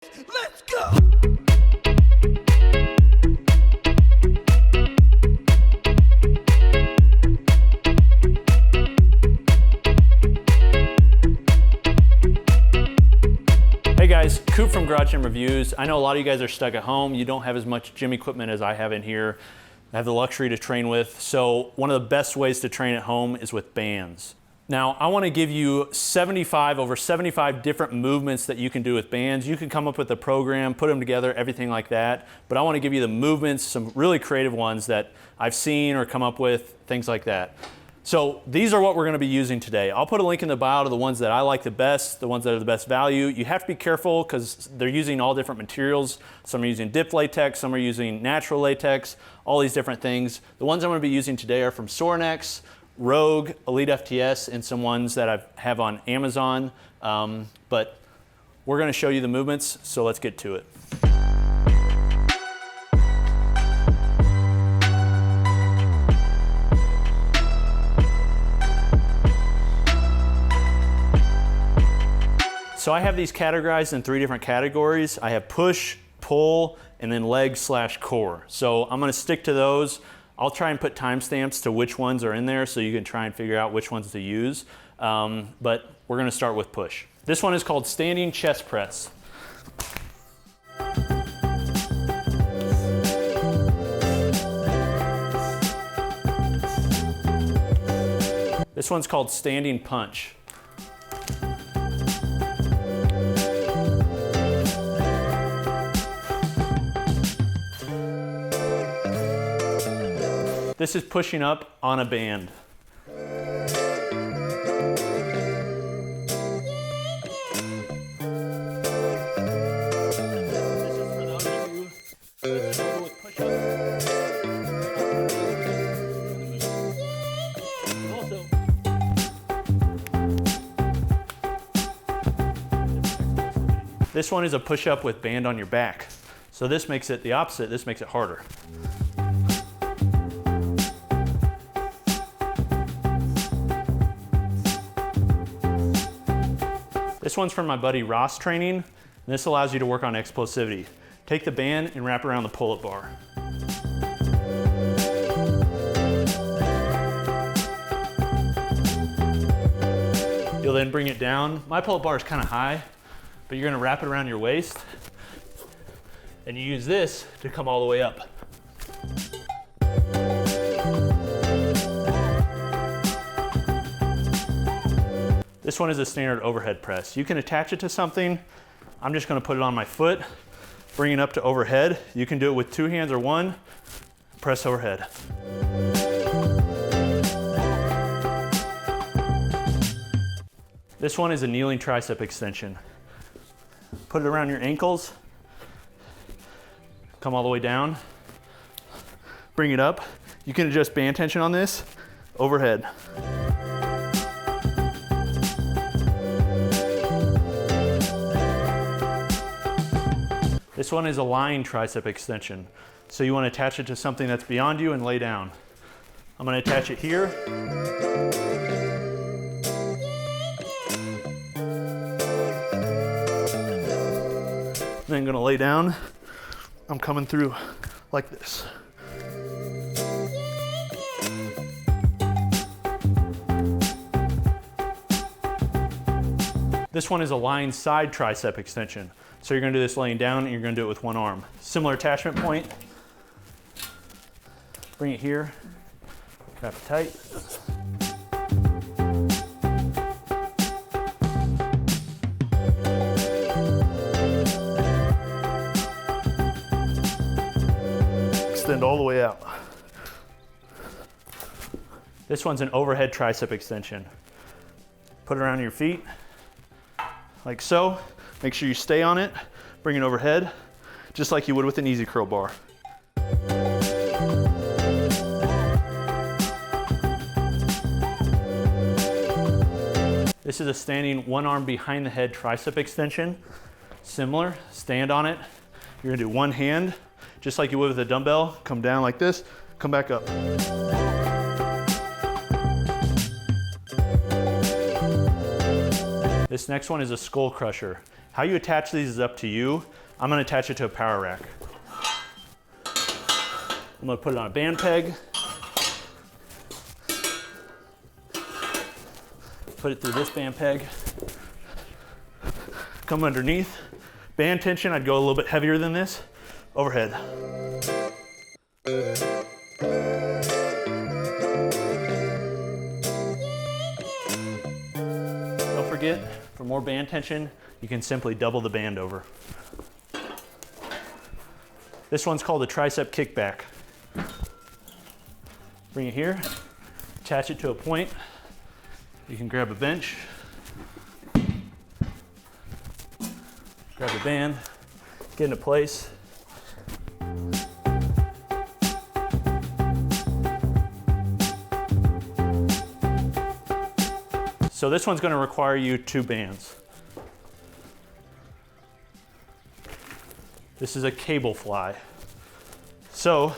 Let's go! Hey guys, Coop from Garage Gym Reviews. I know a lot of you guys are stuck at home. You don't have as much gym equipment as I have in here. I have the luxury to train with. So one of the best ways to train at home is with bands. Now, I want to give you over 75 different movements that you can do with bands. You can come up with a program, put them together, everything like that. But I want to give you the movements, some really creative ones that I've seen or come up with, things like that. So these are what we're going to be using today. I'll put a link in the bio to the ones that I like the best, the ones that are the best value. You have to be careful because they're using all different materials. Some are using dipped latex, some are using natural latex, all these different things. The ones I'm going to be using today are from Sorinex, Rogue, Elite FTS, and some ones that I have on Amazon. But we're going to show you the movements, so let's get to it. So I have these categorized in 3 different categories. I have push, pull, and then leg/core. So I'm gonna stick to those. I'll try and put timestamps to which ones are in there so you can try and figure out which ones to use. But we're gonna start with push. This one is called standing chest press. This one's called standing punch. This is pushing up on a band. This one is a push-up with band on your back. So this makes it the opposite, this makes it harder. This one's from my buddy Ross Training, and this allows you to work on explosivity. Take the band and wrap around the pull-up bar. You'll then bring it down. My pull-up bar is kind of high, but you're gonna wrap it around your waist, and you use this to come all the way up. This one is a standard overhead press. You can attach it to something. I'm just gonna put it on my foot, bring it up to overhead. You can do it with 2 hands or 1, press overhead. This one is a kneeling tricep extension. Put it around your ankles, come all the way down, bring it up. You can adjust band tension on this, overhead. This one is a lying tricep extension. So you want to attach it to something that's beyond you and lay down. I'm going to attach it here. Then I'm going to lay down. I'm coming through like this. This one is a lying side tricep extension. So you're gonna do this laying down and you're gonna do it with 1 arm. Similar attachment point. Bring it here, wrap it tight. Extend all the way out. This one's an overhead tricep extension. Put it around your feet, like so. Make sure you stay on it, bring it overhead, just like you would with an easy curl bar. This is a standing 1 arm behind the head tricep extension. Similar, stand on it. You're gonna do 1 hand, just like you would with a dumbbell, come down like this, come back up. This next one is a skull crusher. How you attach these is up to you. I'm gonna attach it to a power rack. I'm gonna put it on a band peg. Put it through this band peg. Come underneath. Band tension, I'd go a little bit heavier than this. Overhead. Don't forget, for more band tension, you can simply double the band over. This one's called a tricep kickback. Bring it here, attach it to a point. You can grab a bench, grab the band, get into place. So this one's going to require you 2 bands. This is a cable fly. So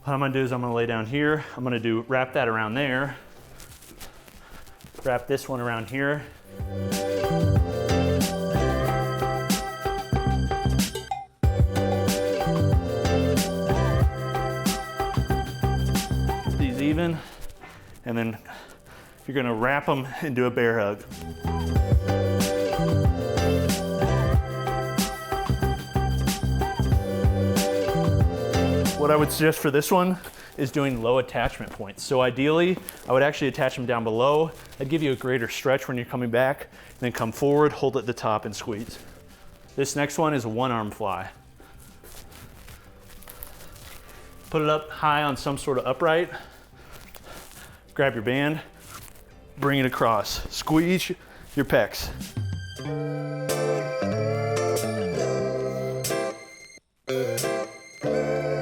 what I'm going to do is I'm going to lay down here. I'm going to wrap that around there. Wrap this one around here. Keep these even, and then you're going to wrap them into a bear hug. What I would suggest for this one is doing low attachment points. So ideally, I would actually attach them down below. That'd give you a greater stretch when you're coming back, and then come forward, hold at the top, and squeeze. This next one is a 1-arm fly. Put it up high on some sort of upright. Grab your band, bring it across. Squeeze your pecs.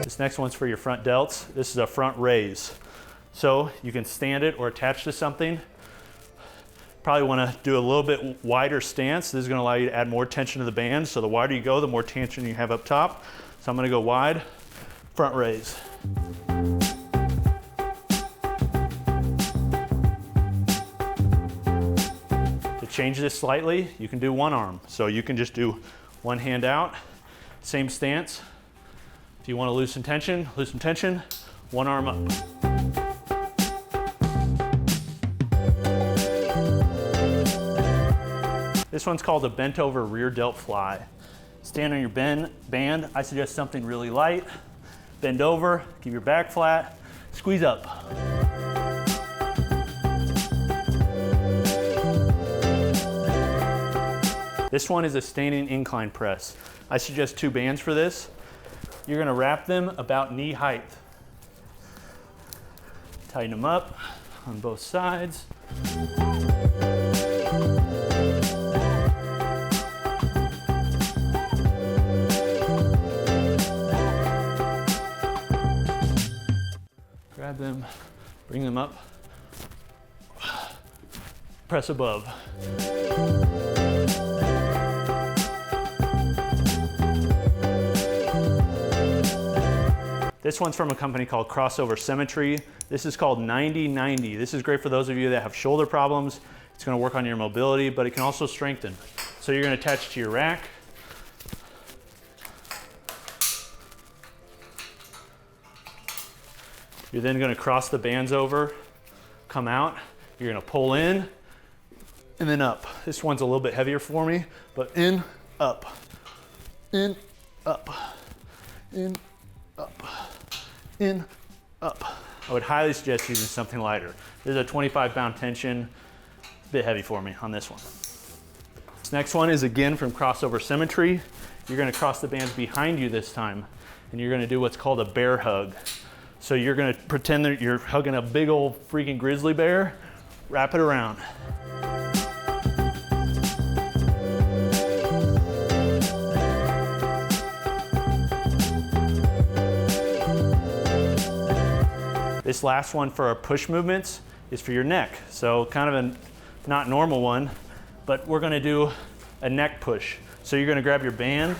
This next one's for your front delts. This is a front raise. So you can stand it or attach to something. Probably want to do a little bit wider stance. This is going to allow you to add more tension to the band. So the wider you go, the more tension you have up top. So I'm going to go wide, front raise. To change this slightly, you can do 1 arm. So you can just do 1 hand out, same stance. If you want to loosen tension, 1 arm up. This one's called a bent over rear delt fly. Stand on your band. I suggest something really light. Bend over, keep your back flat, squeeze up. This one is a standing incline press. I suggest 2 bands for this. You're going to wrap them about knee height. Tighten them up on both sides. Grab them, bring them up, press above. This one's from a company called Crossover Symmetry. This is called 90-90. This is great for those of you that have shoulder problems. It's going to work on your mobility, but it can also strengthen. So you're going to attach it to your rack. You're then going to cross the bands over, come out. You're going to pull in and then up. This one's a little bit heavier for me, but in, up, in, up, in, up, in, up. I would highly suggest using something lighter. There's a 25-pound tension. It's a bit heavy for me on this one. This next one is again from Crossover Symmetry. You're going to cross the bands behind you this time, and you're going to do what's called a bear hug. So you're going to pretend that you're hugging a big old freaking grizzly bear, wrap it around. This last one for our push movements is for your neck. So kind of a not normal one, but we're gonna do a neck push. So you're gonna grab your band.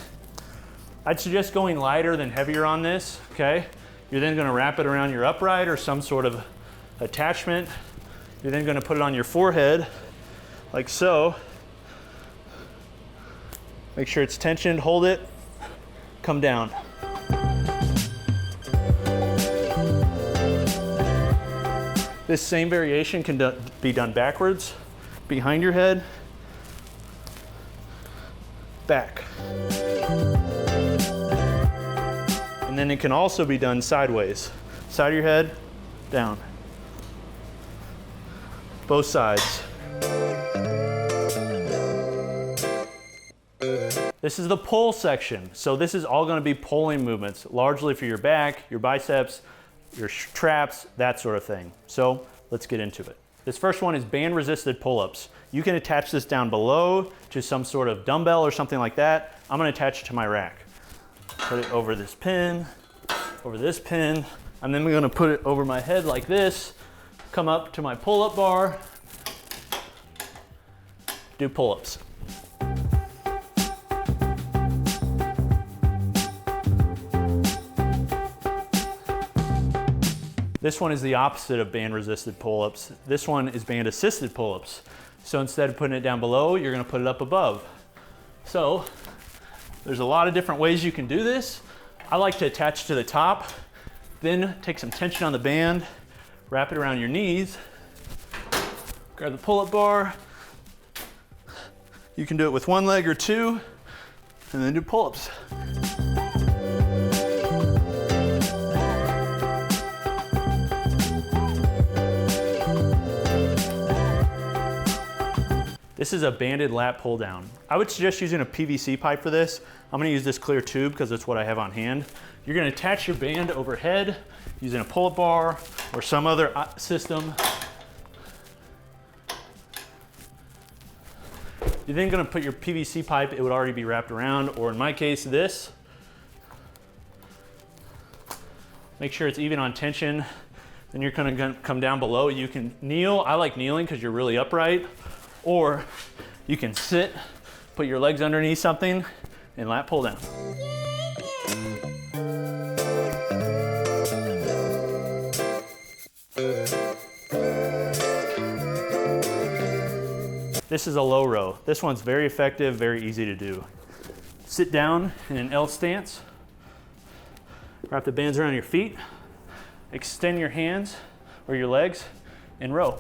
I'd suggest going lighter than heavier on this, okay? You're then gonna wrap it around your upright or some sort of attachment. You're then gonna put it on your forehead, like so. Make sure it's tensioned, hold it, come down. This same variation can be done backwards, behind your head, back. And then it can also be done sideways. Side of your head, down. Both sides. This is the pull section. So this is all going to be pulling movements, largely for your back, your biceps, your traps, that sort of thing. So let's get into it. This first one is band resisted pull-ups. You can attach this down below to some sort of dumbbell or something like that. I'm going to attach it to my rack. Put it over this pin, and then we're going to put it over my head like this, come up to my pull-up bar, do pull-ups. This one is the opposite of band resisted pull-ups. This one is band assisted pull-ups. So instead of putting it down below, you're gonna put it up above. So there's a lot of different ways you can do this. I like to attach to the top, then take some tension on the band, wrap it around your knees, grab the pull-up bar. You can do it with one leg or two, and then do pull-ups. This is a banded lat pull down. I would suggest using a PVC pipe for this. I'm gonna use this clear tube because it's what I have on hand. You're gonna attach your band overhead using a pull-up bar or some other system. You're then gonna put your PVC pipe, it would already be wrapped around, or in my case, this. Make sure it's even on tension. Then you're gonna come down below. You can kneel. I like kneeling because you're really upright. Or you can sit, put your legs underneath something, and lat pull down. This is a low row. This one's very effective, very easy to do. Sit down in an L stance, wrap the bands around your feet, extend your hands or your legs, and row.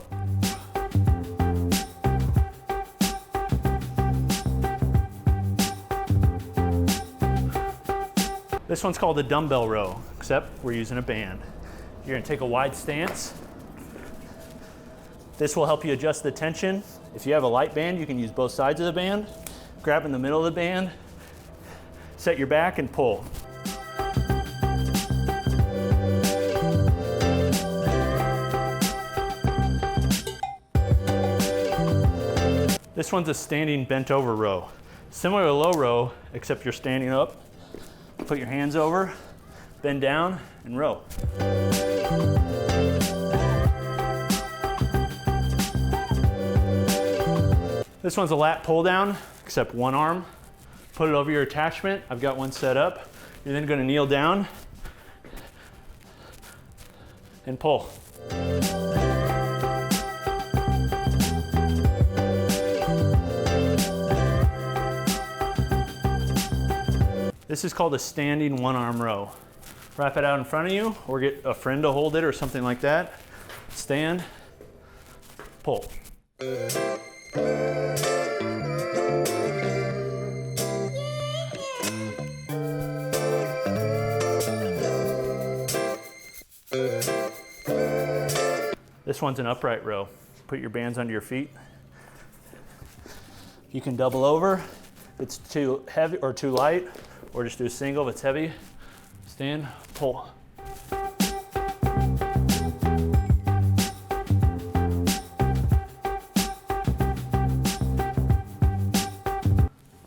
This one's called the dumbbell row, except we're using a band. You're gonna take a wide stance. This will help you adjust the tension. If you have a light band, you can use both sides of the band. Grab in the middle of the band, set your back and pull. This one's a standing bent over row. Similar to a low row, except you're standing up. Put your hands over, bend down, and row. This one's a lat pull down, except one arm. Put it over your attachment. I've got one set up. You're then gonna kneel down and pull. This is called a standing one arm row. Wrap it out in front of you or get a friend to hold it or something like that. Stand, pull. This one's an upright row. Put your bands under your feet. You can double over if it's too heavy or too light, or just do a single if it's heavy. Stand, pull.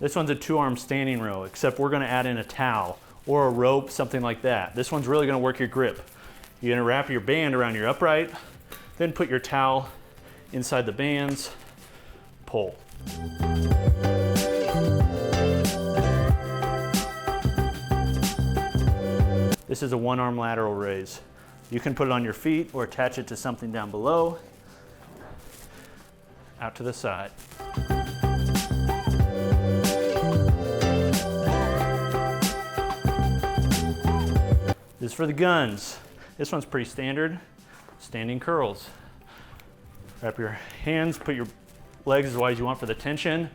This one's a two-arm standing row, except we're gonna add in a towel or a rope, something like that. This one's really gonna work your grip. You're gonna wrap your band around your upright, then put your towel inside the bands, pull. This is a one-arm lateral raise. You can put it on your feet or attach it to something down below, out to the side. is for the guns. This one's pretty standard, standing curls. Wrap your hands, put your legs as wide as you want for the tension.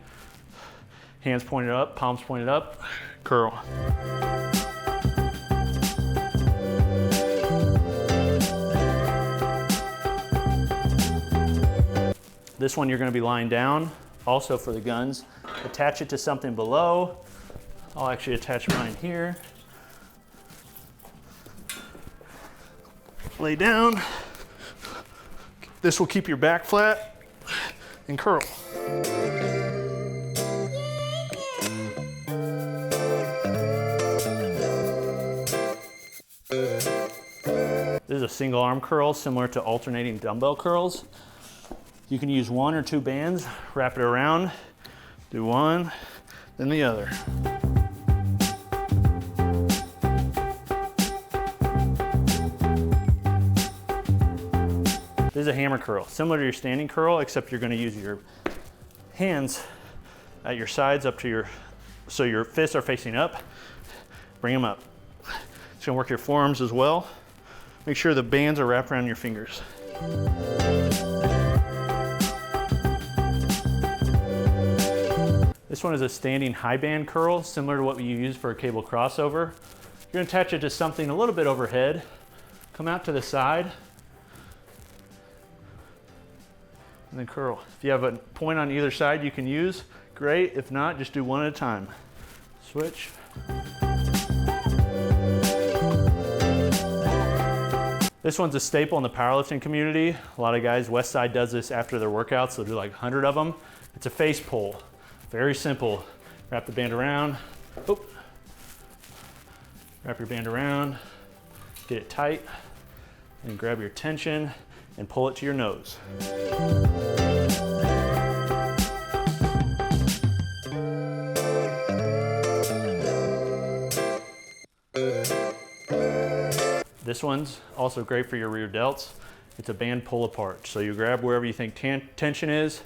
Hands pointed up, palms pointed up, curl. This one you're going to be lying down, also for the guns. Attach it to something below. I'll actually attach mine here. Lay down. This will keep your back flat and curl. This is a single arm curl similar to alternating dumbbell curls. You can use 1 or 2 bands, wrap it around, do one, then the other. This is a hammer curl, similar to your standing curl, except you're going to use your hands at your sides up to your, so your fists are facing up. Bring them up. It's going to work your forearms as well. Make sure the bands are wrapped around your fingers. This one is a standing high band curl, similar to what you use for a cable crossover. You're going to attach it to something a little bit overhead. Come out to the side. And then curl. If you have a point on either side you can use, great. If not, just do one at a time. Switch. This one's a staple in the powerlifting community. A lot of guys, West Side does this after their workouts. They'll do like 100 of them. It's a face pull. Very simple. Wrap the band around. Oop. Wrap your band around. Get it tight. And grab your tension and pull it to your nose. This one's also great for your rear delts. It's a band pull apart. So you grab wherever you think tension is.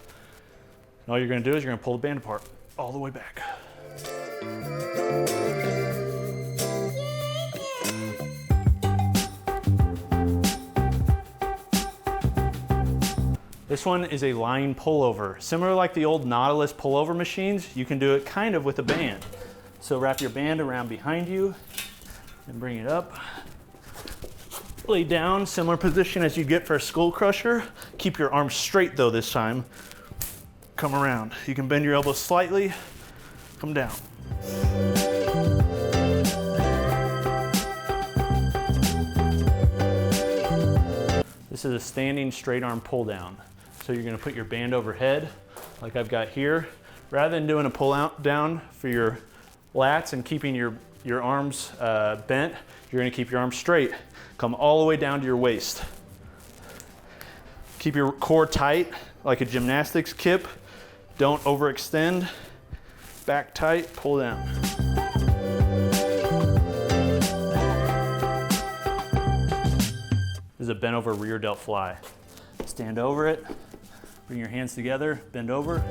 And all you're going to do is you're going to pull the band apart all the way back. This one is a line pullover. Similar like the old Nautilus pullover machines, you can do it kind of with a band. So wrap your band around behind you and bring it up. Lay down, similar position as you get for a skull crusher. Keep your arms straight though this time. Come around. You can bend your elbows slightly, come down. This is a standing straight arm pull down. So you're gonna put your band overhead, like I've got here. Rather than doing a pull out down for your lats and keeping your arms bent, you're gonna keep your arms straight. Come all the way down to your waist. Keep your core tight, like a gymnastics kip. Don't overextend. Back tight, pull down. This is a bent over rear delt fly. Stand over it, bring your hands together, bend over.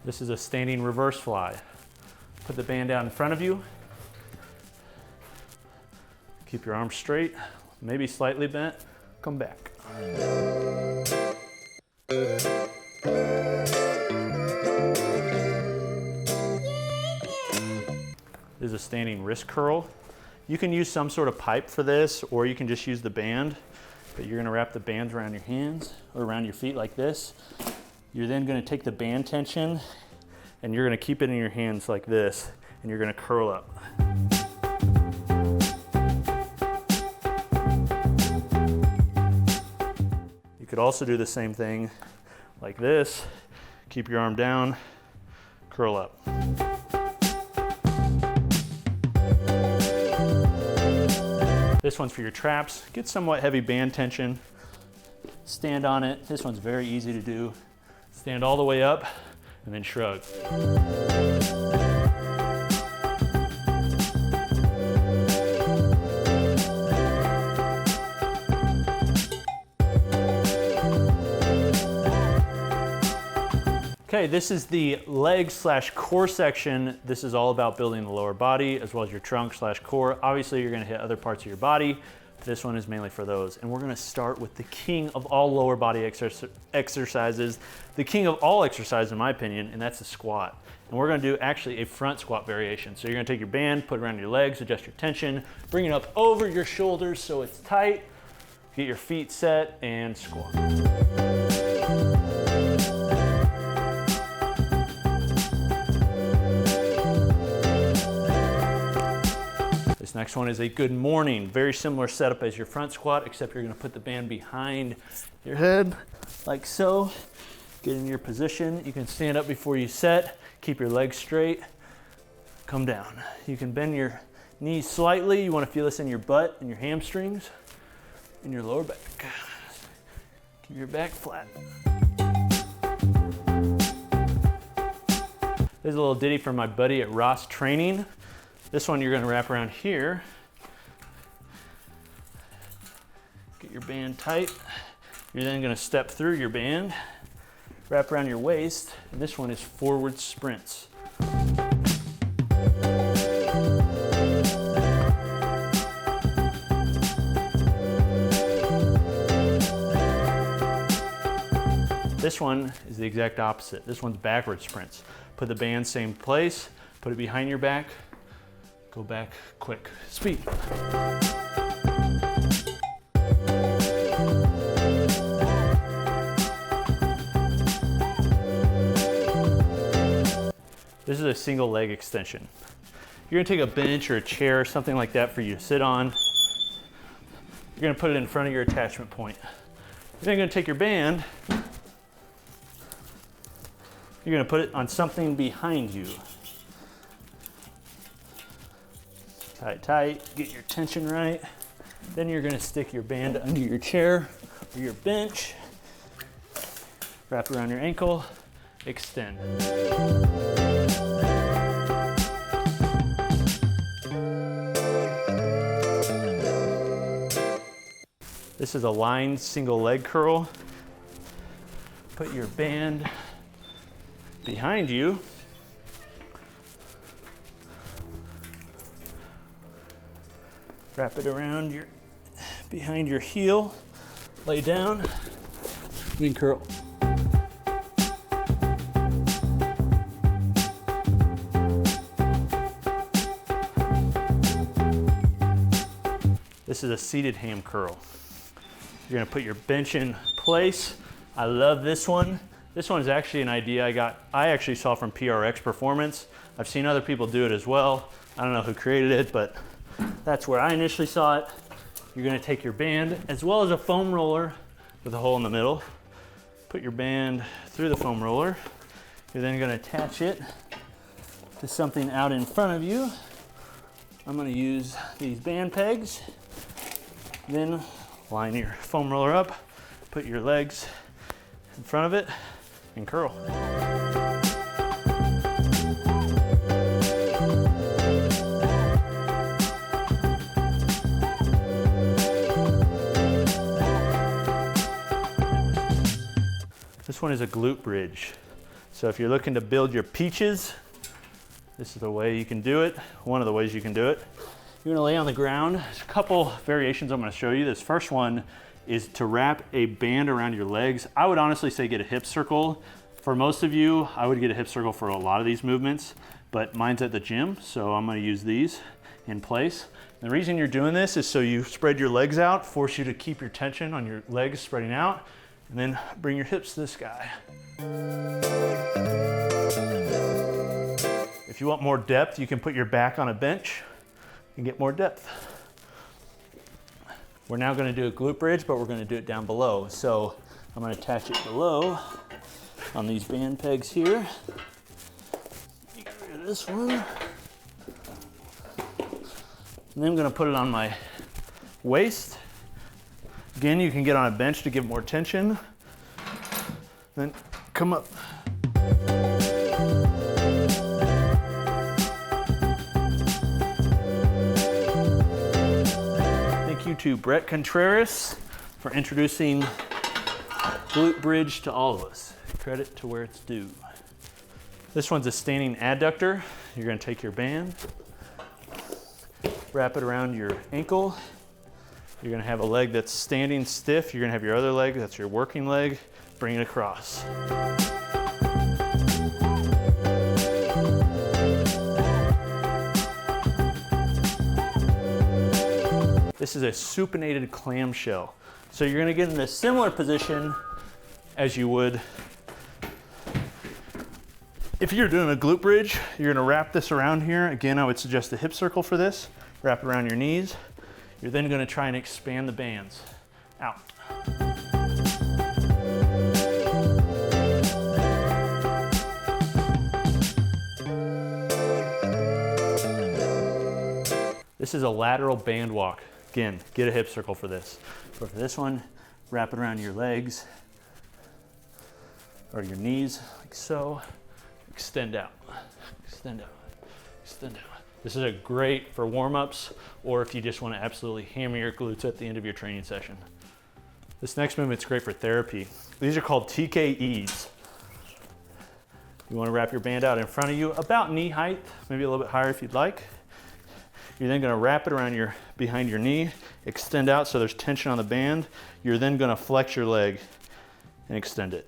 This is a standing reverse fly. Put the band down in front of you. Keep your arms straight, maybe slightly bent. Come back. This is a standing wrist curl. You can use some sort of pipe for this, or you can just use the band, but you're gonna wrap the bands around your hands or around your feet like this. You're then gonna take the band tension and you're gonna keep it in your hands like this, and you're gonna curl up. You could also do the same thing like this. Keep your arm down, curl up. This one's for your traps. Get somewhat heavy band tension. Stand on it. This one's very easy to do. Stand all the way up and then shrug. Okay, this is the leg / core section. This is all about building the lower body as well as your trunk / core. Obviously, you're gonna hit other parts of your body. This one is mainly for those. And we're gonna start with the king of all lower body exercises, the king of all exercise in my opinion, and that's the squat. And we're gonna do actually a front squat variation. So you're gonna take your band, put it around your legs, adjust your tension, bring it up over your shoulders so it's tight, get your feet set, and squat. This next one is a good morning. Very similar setup as your front squat, except you're gonna put the band behind your head, like so. Get in your position. You can stand up before you set, keep your legs straight, come down. You can bend your knees slightly. You wanna feel this in your butt and your hamstrings and your lower back. Keep your back flat. There's a little ditty from my buddy at Ross Training. This one you're gonna wrap around here. Get your band tight. You're then gonna step through your band, wrap around your waist, and this one is forward sprints. This one is the exact opposite. This one's backward sprints. Put the band same place, put it behind your back, go back quick. Speed. This is a single leg extension. You're gonna take a bench or a chair or something like that for you to sit on. You're gonna put it in front of your attachment point. You're then gonna take your band, you're gonna put it on something behind you. Tight, tight, get your tension right. Then you're gonna stick your band under your chair or your bench, wrap around your ankle, extend. This is a lined single leg curl. Put your band behind you. Wrap it around behind your heel, lay down, and curl. This is a seated ham curl. You're gonna put your bench in place. I love this one. This one is actually an idea I actually saw from PRX Performance. I've seen other people do it as well. I don't know who created it, but that's where I initially saw it. You're gonna take your band as well as a foam roller with a hole in the middle. Put your band through the foam roller. You're then gonna attach it to something out in front of you. I'm gonna use these band pegs. Then line your foam roller up, put your legs in front of it, and curl. This one is a glute bridge. So if you're looking to build your peaches, this is the way you can do it. One of the ways you can do it. You're gonna lay on the ground. There's a couple variations I'm gonna show you. This first one is to wrap a band around your legs. I would honestly say get a hip circle. For most of you, I would get a hip circle for a lot of these movements, but mine's at the gym, so I'm gonna use these in place. And the reason you're doing this is so you spread your legs out, force you to keep your tension on your legs spreading out, and then bring your hips to the sky. If you want more depth, you can put your back on a bench and get more depth. We're now gonna do a glute bridge, but we're gonna do it down below. So I'm gonna attach it below on these band pegs here. Get rid of this one. And then I'm gonna put it on my waist. Again, you can get on a bench to give more tension. Then come up. Thank you to Brett Contreras for introducing glute bridge to all of us. Credit to where it's due. This one's a standing adductor. You're gonna take your band, wrap it around your ankle. You're gonna have a leg that's standing stiff. You're gonna have your other leg, that's your working leg. Bring it across. This is a supinated clamshell. So you're gonna get in a similar position as you would if you're doing a glute bridge. You're gonna wrap this around here. Again, I would suggest a hip circle for this. Wrap it around your knees. You're then gonna try and expand the bands out. This is a lateral band walk. Again, get a hip circle for this. But for this one, wrap it around your legs or your knees, like so. Extend out, extend out, extend out. This is a great for warm-ups or if you just want to absolutely hammer your glutes at the end of your training session. This next movement's great for therapy. These are called TKEs. You want to wrap your band out in front of you, about knee height, maybe a little bit higher if you'd like. You're then going to wrap it around behind your knee, extend out so there's tension on the band. You're then going to flex your leg and extend it.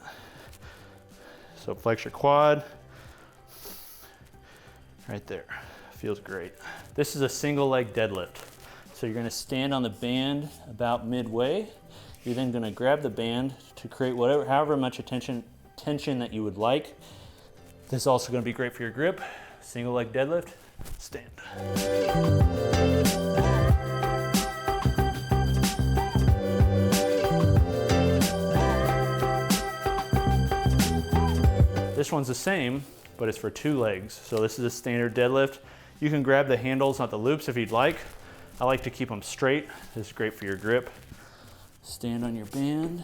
So flex your quad, right there. Feels great. This is a single leg deadlift. So you're going to stand on the band about midway. You're then going to grab the band to create however much tension that you would like. This is also going to be great for your grip. Single leg deadlift, stand. This one's the same, but it's for 2 legs. So this is a standard deadlift. You can grab the handles, not the loops if you'd like. I like to keep them straight. This is great for your grip. Stand on your band.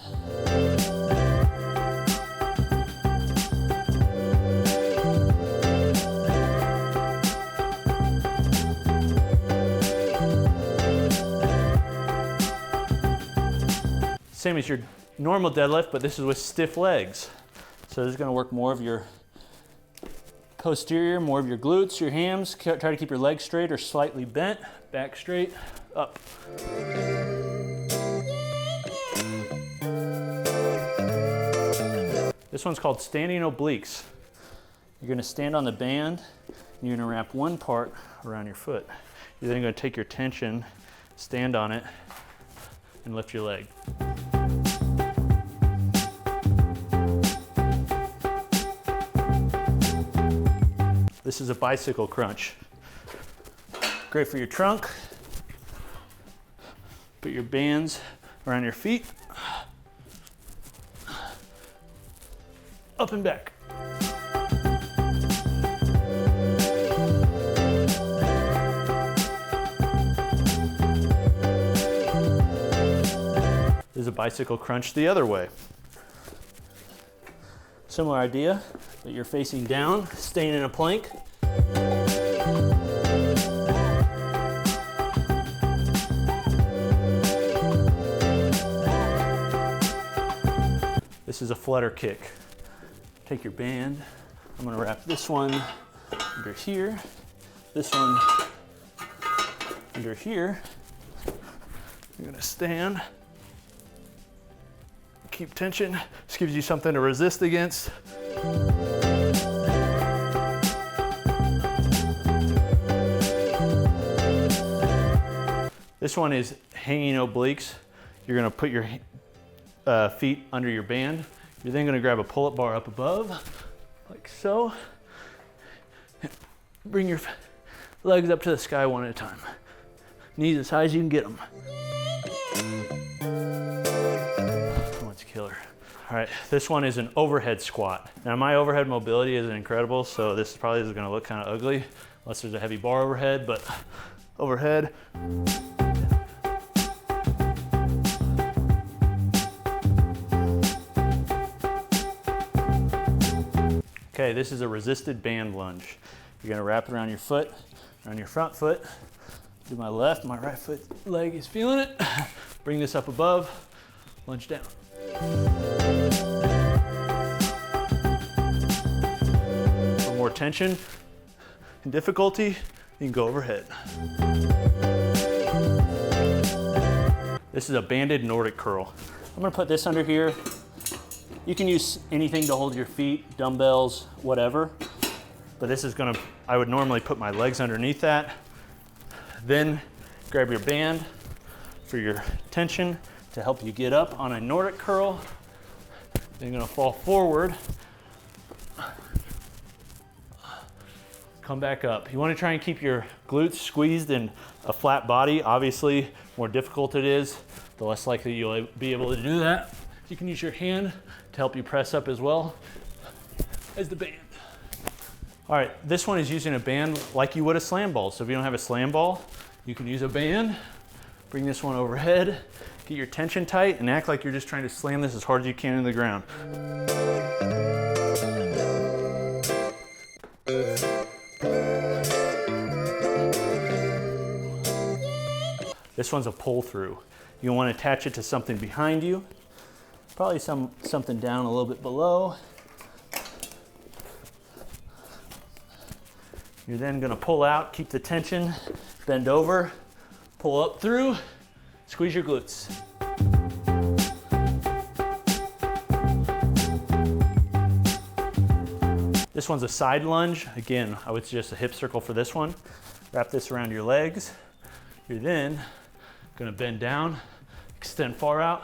Same as your normal deadlift, but this is with stiff legs. So this is going to work more of your posterior, more of your glutes, your hams. Try to keep your legs straight or slightly bent. Back straight, up. This one's called standing obliques. You're going to stand on the band, and you're going to wrap one part around your foot. You're then going to take your tension, stand on it, and lift your leg. This is a bicycle crunch. Great for your trunk. Put your bands around your feet. Up and back. This is a bicycle crunch the other way. Similar idea, but you're facing down, staying in a plank. This is a flutter kick. Take your band. I'm gonna wrap this one under here, this one under here. You're gonna stand. Keep tension. This gives you something to resist against. This one is hanging obliques. You're gonna put your feet under your band. You're then gonna grab a pull-up bar up above, like so. Bring your legs up to the sky one at a time. Knees as high as you can get them. Killer. All right, this one is an overhead squat. Now my overhead mobility isn't incredible, so this probably is gonna look kind of ugly unless there's a heavy bar overhead, but overhead. Okay, this is a resisted band lunge. You're gonna wrap it around your foot, around your front foot. Do my left, my right foot leg is feeling it. Bring this up above, lunge down. For tension and difficulty, you can go overhead. This is a banded Nordic curl. I'm gonna put this under here. You can use anything to hold your feet, dumbbells, whatever. But this is I would normally put my legs underneath that. Then grab your band for your tension to help you get up on a Nordic curl. Then you're gonna fall forward. Come back up. You wanna try and keep your glutes squeezed in a flat body. Obviously, more difficult it is, the less likely you'll be able to do that. You can use your hand to help you press up as well as the band. All right, this one is using a band like you would a slam ball. So if you don't have a slam ball, you can use a band, bring this one overhead, get your tension tight, and act like you're just trying to slam this as hard as you can into the ground. This one's a pull through. You want to attach it to something behind you, probably something down a little bit below. You're then going to pull out, keep the tension, bend over, pull up through, squeeze your glutes. This one's a side lunge. Again, I would suggest a hip circle for this one. Wrap this around your legs. You're then going to bend down, extend far out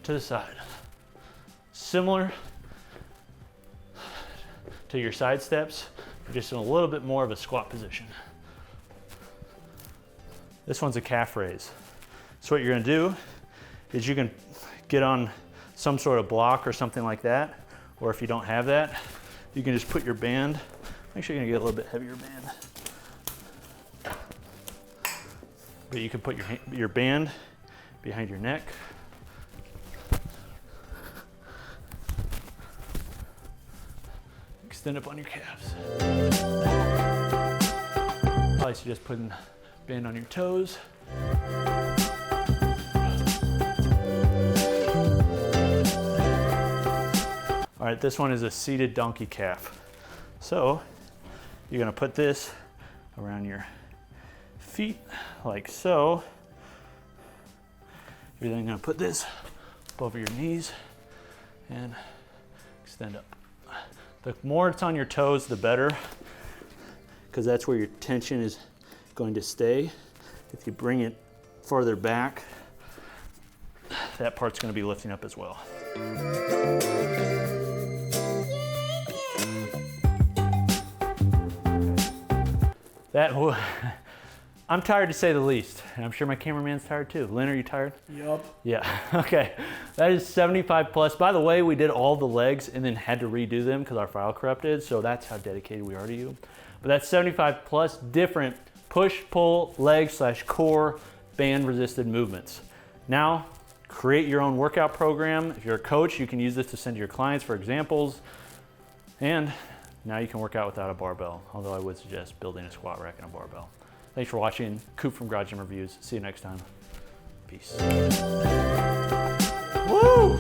to the side. Similar to your side steps, just in a little bit more of a squat position. This one's a calf raise. So what you're gonna do is you can get on some sort of block or something like that, or if you don't have that, you can just put your band, make sure you're gonna get a little bit heavier band. But you can put your band behind your neck. Extend up on your calves. Probably suggest putting band on your toes. All right, this one is a seated donkey calf. So you're gonna put this around your feet like so. You're then gonna put this over your knees and extend up. The more it's on your toes, the better, because that's where your tension is going to stay. If you bring it farther back, that part's going to be lifting up as well. I'm tired to say the least, and I'm sure my cameraman's tired too. Lynn, are you tired? Yup. Yeah, okay. That is 75 plus. By the way, we did all the legs and then had to redo them because our file corrupted, so that's how dedicated we are to you. But that's 75 plus different push, pull, leg / core band resisted movements. Now, create your own workout program. If you're a coach, you can use this to send to your clients for examples. And now you can work out without a barbell, although I would suggest building a squat rack and a barbell. Thanks for watching. Coop from Garage Gym Reviews. See you next time. Peace. Woo!